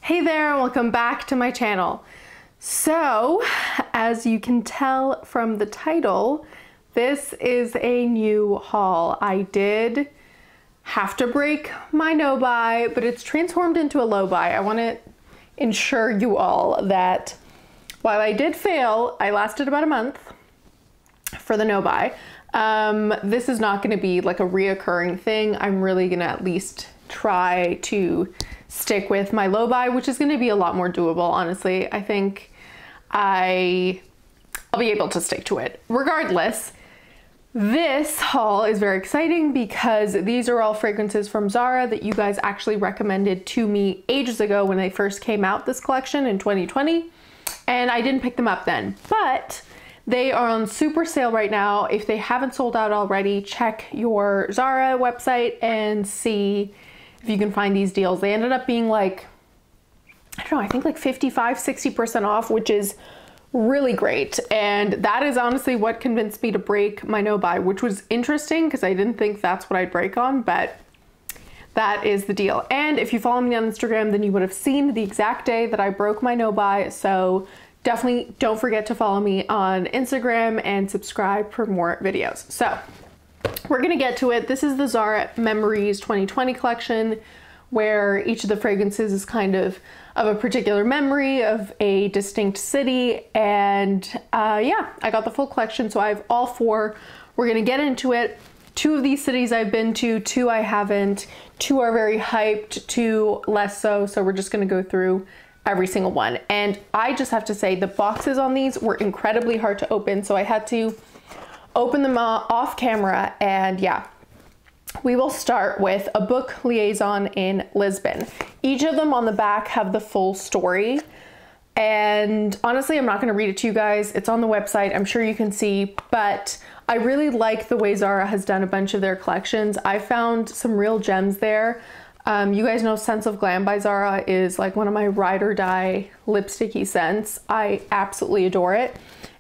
Hey there, welcome back to my channel. So, as you can tell from the title, this is a new haul. I did have to break my no buy, but it's transformed into a low buy. I want to ensure you all that while I did fail, I lasted about a month for the no buy. This is not going to be like a reoccurring thing. I'm really going to at least try to stick with my low buy, which is going to be a lot more doable, honestly. I think I'll be able to stick to it. Regardless, this haul is very exciting because these are all fragrances from Zara that you guys actually recommended to me ages ago when they first came out, this collection in 2020, and I didn't pick them up then, but they are on super sale right now. If they haven't sold out already, check your Zara website and see if you can find these deals. They ended up being like, I don't know, I think like 55–60% off, which is really great. And that is honestly what convinced me to break my no buy, which was interesting because I didn't think that's what I'd break on, but that is the deal. And if you follow me on Instagram, then you would have seen the exact day that I broke my no buy. So definitely don't forget to follow me on Instagram and subscribe for more videos. So we're gonna get to it. This is the Zara Memories 2020 collection, where each of the fragrances is kind of a particular memory of a distinct city. And yeah, I got the full collection, so I have all four. We're gonna get into it. 2 of these cities I've been to, 2 I haven't, 2 are very hyped, 2 less so. So we're just gonna go through every single one. And I just have to say the boxes on these were incredibly hard to open, so I had to open them off camera. And yeah, we will start with a book, Liaison in Lisbon. Each of them on the back have the full story. And honestly, I'm not going to read it to you guys. It's on the website. I'm sure you can see, but I really like the way Zara has done a bunch of their collections. I found some real gems there. You guys know Sense of Glam by Zara is like one of my ride or die lipsticky scents. I absolutely adore it.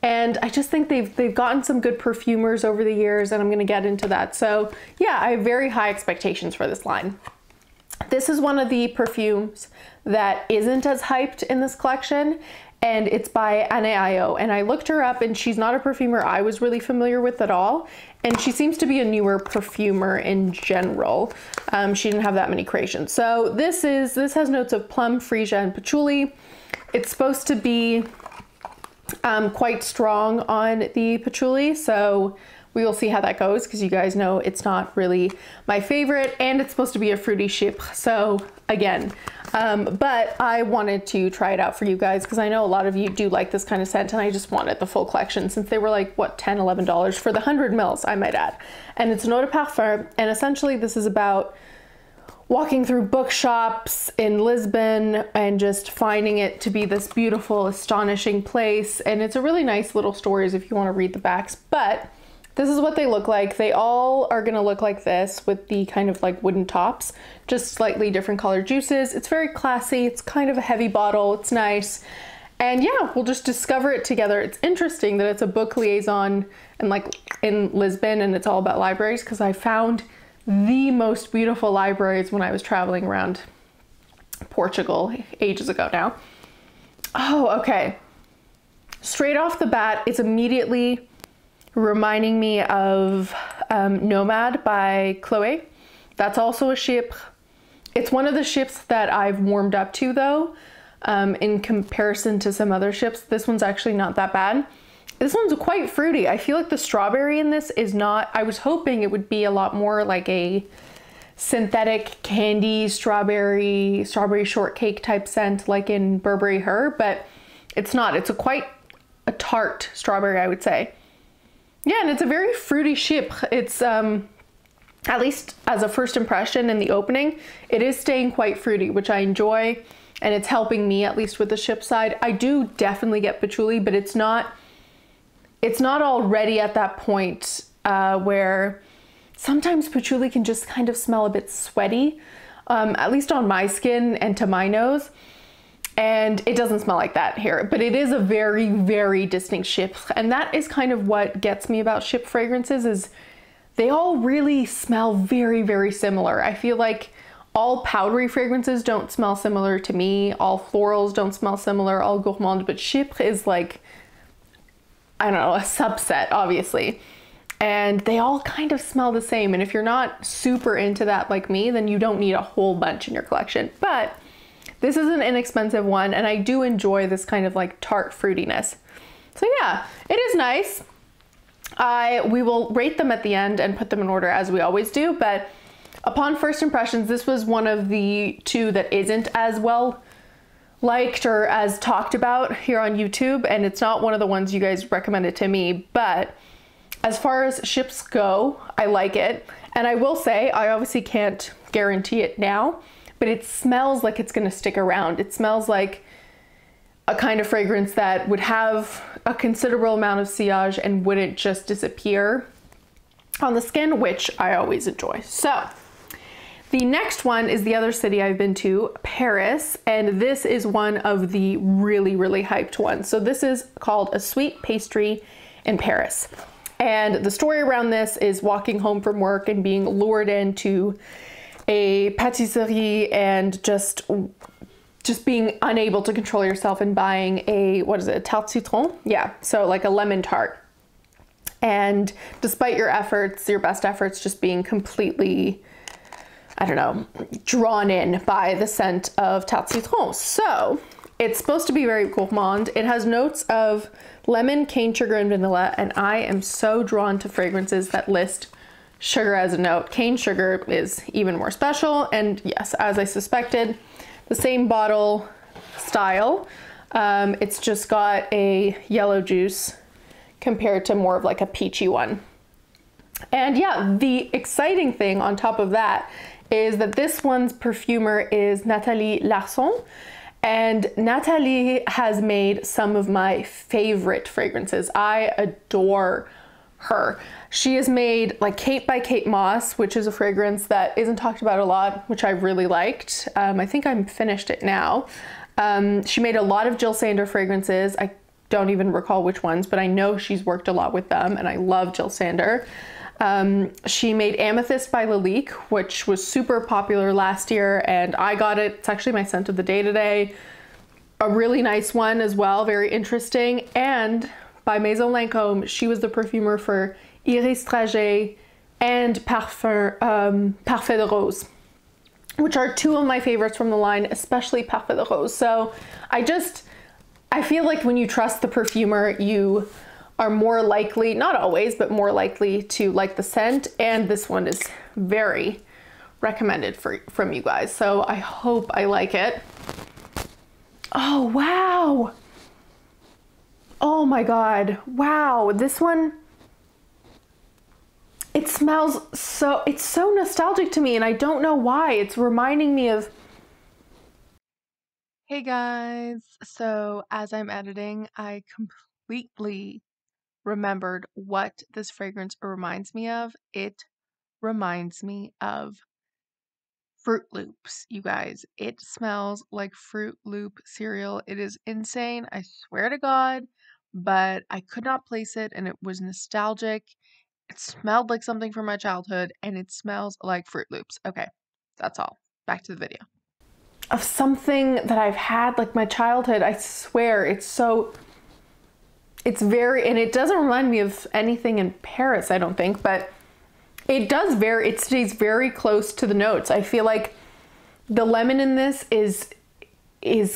And I just think they've gotten some good perfumers over the years, and I'm gonna get into that. So yeah, I have very high expectations for this line. This is one of the perfumes that isn't as hyped in this collection, and it's by Io. And I looked her up, and she's not a perfumer I was really familiar with at all. And she seems to be a newer perfumer in general. She didn't have that many creations. So this has notes of plum, freesia, and patchouli. It's supposed to be quite strong on the patchouli, so we will see how that goes, because you guys know it's not really my favorite, and it's supposed to be a fruity chypre. So again, but I wanted to try it out for you guys because I know a lot of you do like this kind of scent, and I just wanted the full collection since they were like, what, $10–11 for the 100 mils, I might add. And it's an eau de parfum, and essentially this is about walking through bookshops in Lisbon and just finding it to be this beautiful, astonishing place. And it's a really nice little stories if you want to read the backs, but this is what they look like. They all are gonna look like this with the kind of like wooden tops, just slightly different colored juices. It's very classy. It's kind of a heavy bottle. It's nice. And yeah, we'll just discover it together. It's interesting that it's a book liaison and like in Lisbon, and it's all about libraries, because I found the most beautiful libraries when I was traveling around Portugal ages ago now. Oh, okay. Straight off the bat, it's immediately reminding me of Nomad by Chloe. That's also a chypre. It's one of the chypres that I've warmed up to though. In comparison to some other chypres, this one's actually not that bad. This one's quite fruity. I feel like the strawberry in this is not, I was hoping it would be a lot more like a synthetic candy, strawberry shortcake type scent like in Burberry Her, but it's not. It's quite a tart strawberry, I would say. Yeah, and it's a very fruity chypre. It's, at least as a first impression in the opening, it is staying quite fruity, which I enjoy, and it's helping me at least with the chypre side. I do definitely get patchouli, but it's not already at that point where sometimes patchouli can just kind of smell a bit sweaty, at least on my skin and to my nose. And it doesn't smell like that here, but it is a very, very distinct chypre. And that is kind of what gets me about chypre fragrances, is they all really smell very, very similar. I feel like all powdery fragrances don't smell similar to me. All florals don't smell similar, all gourmand, but Chypre is like, I don't know, a subset, obviously. And they all kind of smell the same. And if you're not super into that like me, then you don't need a whole bunch in your collection. But this is an inexpensive one, and I do enjoy this kind of like tart fruitiness. So yeah, it is nice. We will rate them at the end and put them in order as we always do, but upon first impressions, this was one of the two that isn't as well liked or as talked about here on YouTube, and it's not one of the ones you guys recommended to me, but as far as ships go, I like it. And I will say, I obviously can't guarantee it now, but it smells like it's gonna stick around. It smells like a kind of fragrance that would have a considerable amount of sillage and wouldn't just disappear on the skin, which I always enjoy. So the next one is the other city I've been to, Paris, and this is one of the really, really hyped ones. So this is called A Sweet Pastry in Paris. And the story around this is walking home from work and being lured into a pâtisserie and just being unable to control yourself and buying a, what is it, a tarte citron? Yeah, so like a lemon tart. And despite your efforts, your best efforts, just being completely, I don't know, drawn in by the scent of tarte citron. So it's supposed to be very gourmand. It has notes of lemon, cane sugar, and vanilla, and I am so drawn to fragrances that list sugar as a note. Cane sugar is even more special, and yes, as I suspected, the same bottle style. It's just got a yellow juice compared to more of like a peachy one. And yeah, the exciting thing on top of that is that this one's perfumer is Nathalie Larson. And Nathalie has made some of my favorite fragrances. I adore her. She has made like Kate by Kate Moss, which is a fragrance that isn't talked about a lot, which I really liked. I think I'm finished it now. She made a lot of Jill Sander fragrances. I don't even recall which ones, but I know she's worked a lot with them, and I love Jill Sander. She made Amethyst by Lalique, which was super popular last year, and I got it. It's actually my scent of the day today. A really nice one as well, very interesting. And by Maison Lancôme, she was the perfumer for Iris Trajet and Parfait de Rose, which are two of my favorites from the line, especially Parfait de Rose. So I feel like when you trust the perfumer, you are more likely, not always, but more likely to like the scent. And this one is very recommended from you guys. So I hope I like it. Oh, wow. Oh my God. Wow. This one, it smells so, it's so nostalgic to me, and I don't know why. It's reminding me of. Hey guys. So as I'm editing, I completely remembered what this fragrance reminds me of. It reminds me of Fruit Loops, you guys. It smells like Fruit Loop cereal. It is insane, I swear to God, but I could not place it, and it was nostalgic. It smelled like something from my childhood, and it smells like Fruit Loops. Okay, that's all. Back to the video. Of something that I've had like my childhood, I swear, it's very, and it doesn't remind me of anything in Paris, I don't think, but it stays very close to the notes. I feel like the lemon in this is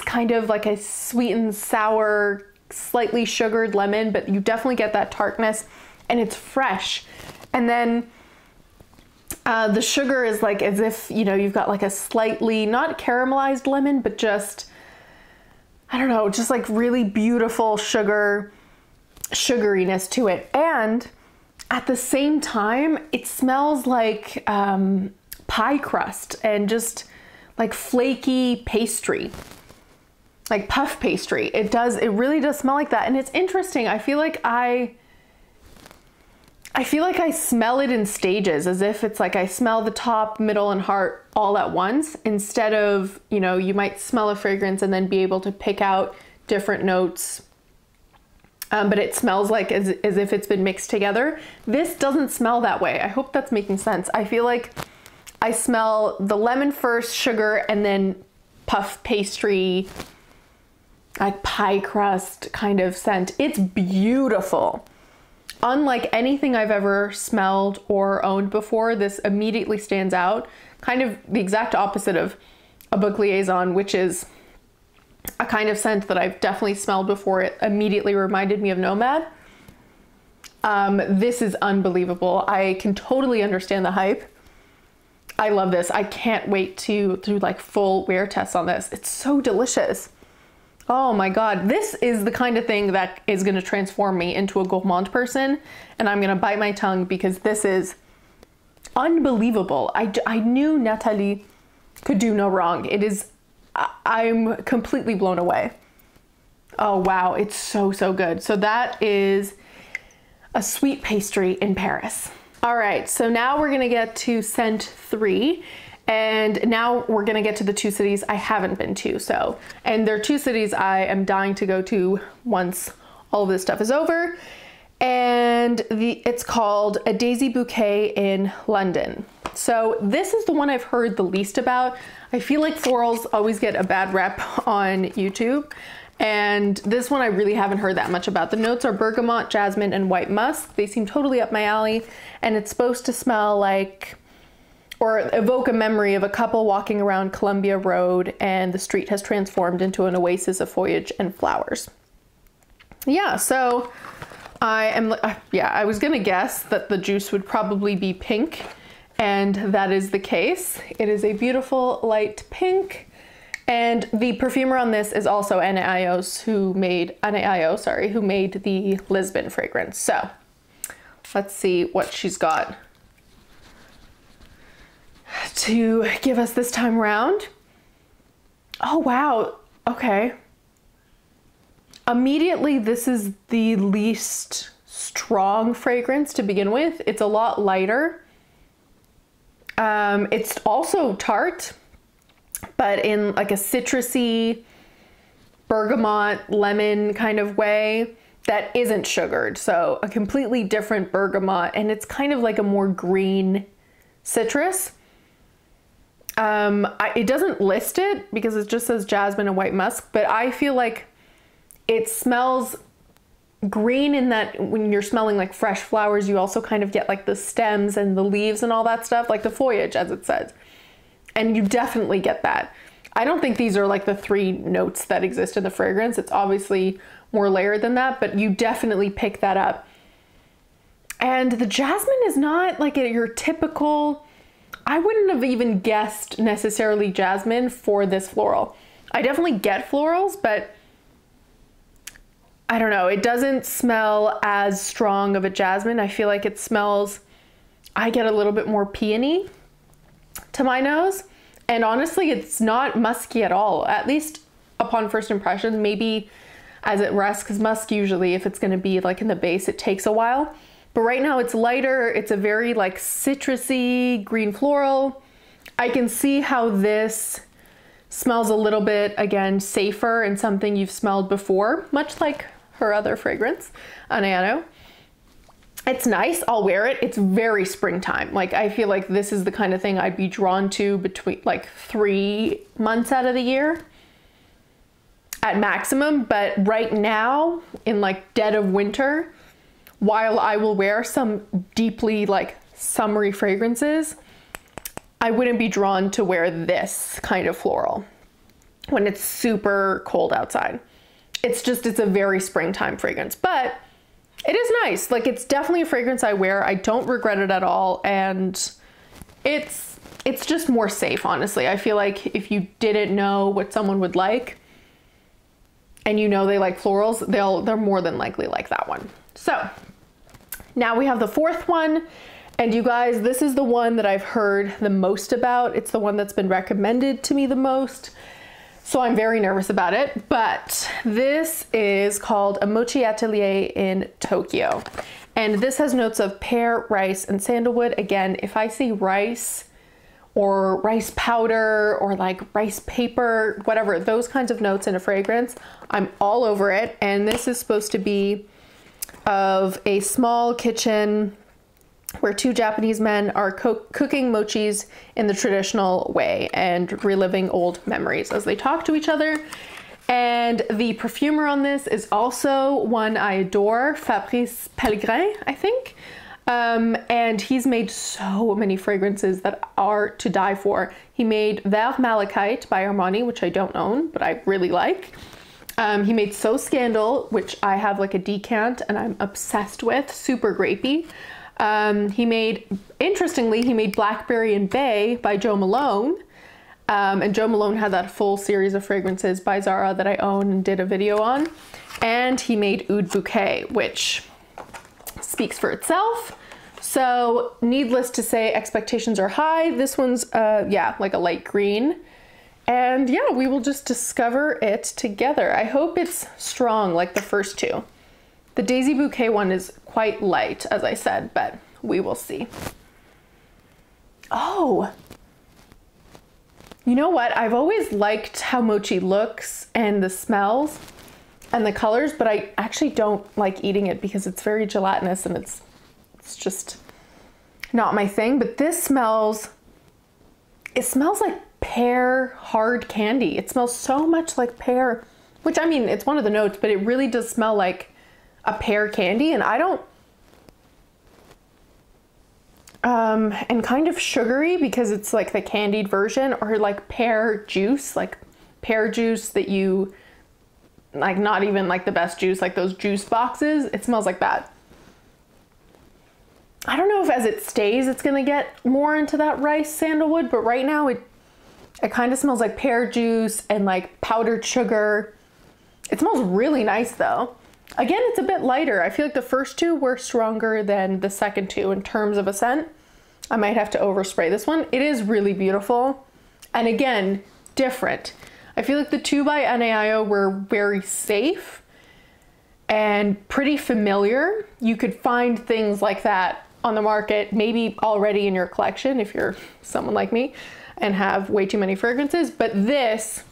kind of like a sweet and sour, slightly sugared lemon, but you definitely get that tartness, and it's fresh. And then the sugar is like as if, you know, you've got like a slightly, not caramelized lemon, but just, I don't know, just like really beautiful sugariness to it. And at the same time, it smells like pie crust and just like flaky pastry, like puff pastry. It really does smell like that. And it's interesting. I feel like I smell it in stages, as if it's like I smell the top, middle, and heart all at once, instead of, you know, you might smell a fragrance and then be able to pick out different notes. But it smells like as if it's been mixed together. This doesn't smell that way. I hope that's making sense. I feel like I smell the lemon first, sugar, and then puff pastry, like pie crust kind of scent. It's beautiful. Unlike anything I've ever smelled or owned before, this immediately stands out. Kind of the exact opposite of a Book Liaison, which is a kind of scent that I've definitely smelled before. It immediately reminded me of Nomad. This is unbelievable. I can totally understand the hype. I love this. I can't wait to do like full wear tests on this. It's so delicious. Oh my God. This is the kind of thing that is going to transform me into a gourmand person, and I'm going to bite my tongue because this is unbelievable. I knew Nathalie could do no wrong. It is, I'm completely blown away. Oh wow, it's so, so good. So that is a sweet pastry in Paris. All right, so now we're gonna get to scent 3, and now we're gonna get to the 2 cities I haven't been to. So, and they're 2 cities I am dying to go to once all of this stuff is over. And it's called A Daisy Bouquet in London. So this is the one I've heard the least about. I feel like florals always get a bad rep on YouTube, and this one I really haven't heard that much about. The notes are bergamot, jasmine, and white musk. They seem totally up my alley, and it's supposed to smell like, or evoke a memory of a couple walking around Columbia Road, and the street has transformed into an oasis of foliage and flowers. Yeah, so I was gonna guess that the juice would probably be pink, and that is the case. It is a beautiful light pink, and the perfumer on this is also Anne Ios, who made the Lisbon fragrance. So let's see what she's got to give us this time around. Oh wow, okay. Immediately, this is the least strong fragrance to begin with. It's a lot lighter. It's also tart, but in like a citrusy, bergamot, lemon kind of way that isn't sugared. So a completely different bergamot, and it's kind of like a more green citrus. It doesn't list it because it just says jasmine and white musk, but I feel like it smells green in that when you're smelling like fresh flowers, you also kind of get like the stems and the leaves and all that stuff, like the foliage as it says. And you definitely get that. I don't think these are like the 3 notes that exist in the fragrance. It's obviously more layered than that, but you definitely pick that up. And the jasmine is not like your typical, I wouldn't have even guessed necessarily jasmine for this floral. I definitely get florals, but I don't know, it doesn't smell as strong of a jasmine. I feel like it smells, I get a little bit more peony to my nose. And honestly, it's not musky at all, at least upon first impression. Maybe as it rests, because musk usually, if it's gonna be like in the base, it takes a while. But right now it's lighter. It's a very like citrusy green floral. I can see how this smells a little bit, again, safer and something you've smelled before, much like her other fragrance, Anano. It's nice, I'll wear it. It's very springtime. Like, I feel like this is the kind of thing I'd be drawn to between like 3 months out of the year at maximum. But right now, in like dead of winter, while I will wear some deeply like summery fragrances, I wouldn't be drawn to wear this kind of floral when it's super cold outside. It's a very springtime fragrance, but it is nice. Like, it's definitely a fragrance I wear. I don't regret it at all. And it's just more safe, honestly. I feel like if you didn't know what someone would like and you know they like florals, they're more than likely like that one. So now we have the 4th one. And you guys, this is the one that I've heard the most about. It's the one that's been recommended to me the most. So I'm very nervous about it, but this is called a Mochi Atelier in Tokyo. And this has notes of pear, rice, and sandalwood. Again, if I see rice or rice powder or like rice paper, whatever, those kinds of notes in a fragrance, I'm all over it. And this is supposed to be of a small kitchen where two Japanese men are cooking mochis in the traditional way and reliving old memories as they talk to each other. And the perfumer on this is also one I adore, Fabrice Pellegrin, I think. And he's made so many fragrances that are to die for. He made Vert Malachite by Armani, which I don't own, but I really like. He made So Scandal, which I have like a decant and I'm obsessed with, super grapey. Interestingly, he made Blackberry and Bay by Jo Malone. And Jo Malone had that full series of fragrances by Zara that I own and did a video on. And he made Oud Bouquet, which speaks for itself. So needless to say, expectations are high. This one's, yeah, like a light green. And yeah, we will just discover it together. I hope it's strong like the first two. The Daisy Bouquet one is quite light, as I said, but we will see. Oh, you know what? I've always liked how Mochi looks and the smells and the colors, but I actually don't like eating it because it's very gelatinous and it's just not my thing. But this smells, it smells like pear hard candy. It smells so much like pear, which I mean, it's one of the notes, but it really does smell like a pear candy. And I don't, and kind of sugary because it's like the candied version, or like pear juice that you, like not even like the best juice, like those juice boxes. It smells like that. I don't know if as it stays, it's gonna get more into that rice sandalwood, but right now it kind of smells like pear juice and like powdered sugar. It smells really nice though. Again, it's a bit lighter. I feel like the first two were stronger than the second two in terms of a scent. I might have to overspray this one. It is really beautiful. And again, different. I feel like the two by NAIO were very safe and pretty familiar. You could find things like that on the market, maybe already in your collection if you're someone like me and have way too many fragrances, but this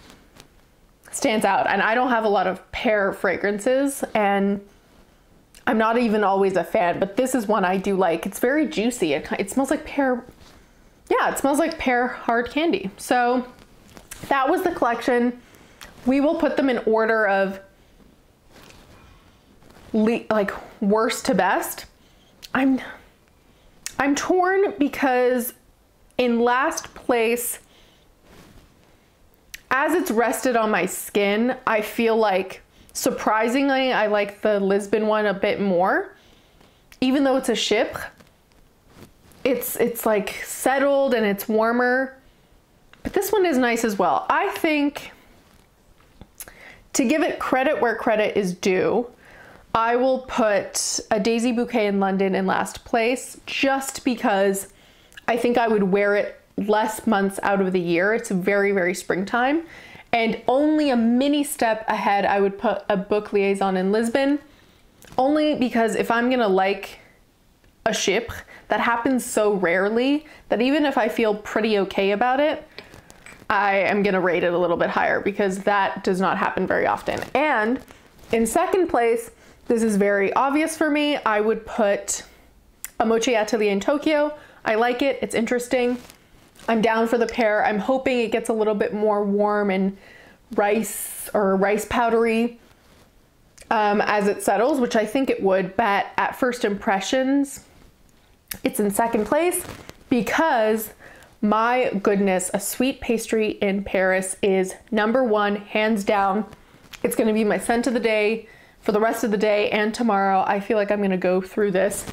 stands out. And I don't have a lot of pear fragrances and I'm not even always a fan, but this is one I do like. It's very juicy. It smells like pear. Yeah, it smells like pear hard candy. So that was the collection. We will put them in order of like worst to best. I'm torn because in last place, as it's rested on my skin, I feel like surprisingly, I like the Lisbon one a bit more. Even though it's a chypre, it's like settled and it's warmer. But this one is nice as well. I think to give it credit where credit is due, I will put a Daisy Bouquet in London in last place just because I think I would wear it less months out of the year. It's very, very springtime. And only a mini step ahead, I would put a book Liaison in Lisbon, only because if I'm gonna like a chypre, that happens so rarely that even if I feel pretty okay about it, I am gonna rate it a little bit higher because that does not happen very often. And in second place, this is very obvious for me, I would put a Mochi Atelier in Tokyo. I like it, it's interesting. I'm down for the pear. I'm hoping it gets a little bit more warm and rice powdery as it settles, which I think it would, but at first impressions, it's in second place because my goodness, a sweet pastry in Paris is #1, hands down. It's gonna be my scent of the day for the rest of the day and tomorrow. I feel like I'm gonna go through this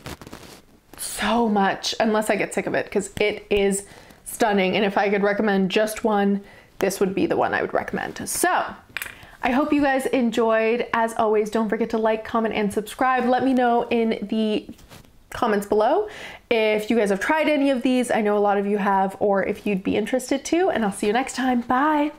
so much unless I get sick of it because it is stunning. And if I could recommend just one, this would be the one I would recommend. So I hope you guys enjoyed. As always, don't forget to like, comment, and subscribe. Let me know in the comments below if you guys have tried any of these. I know a lot of you have, or if you'd be interested to, and I'll see you next time. Bye.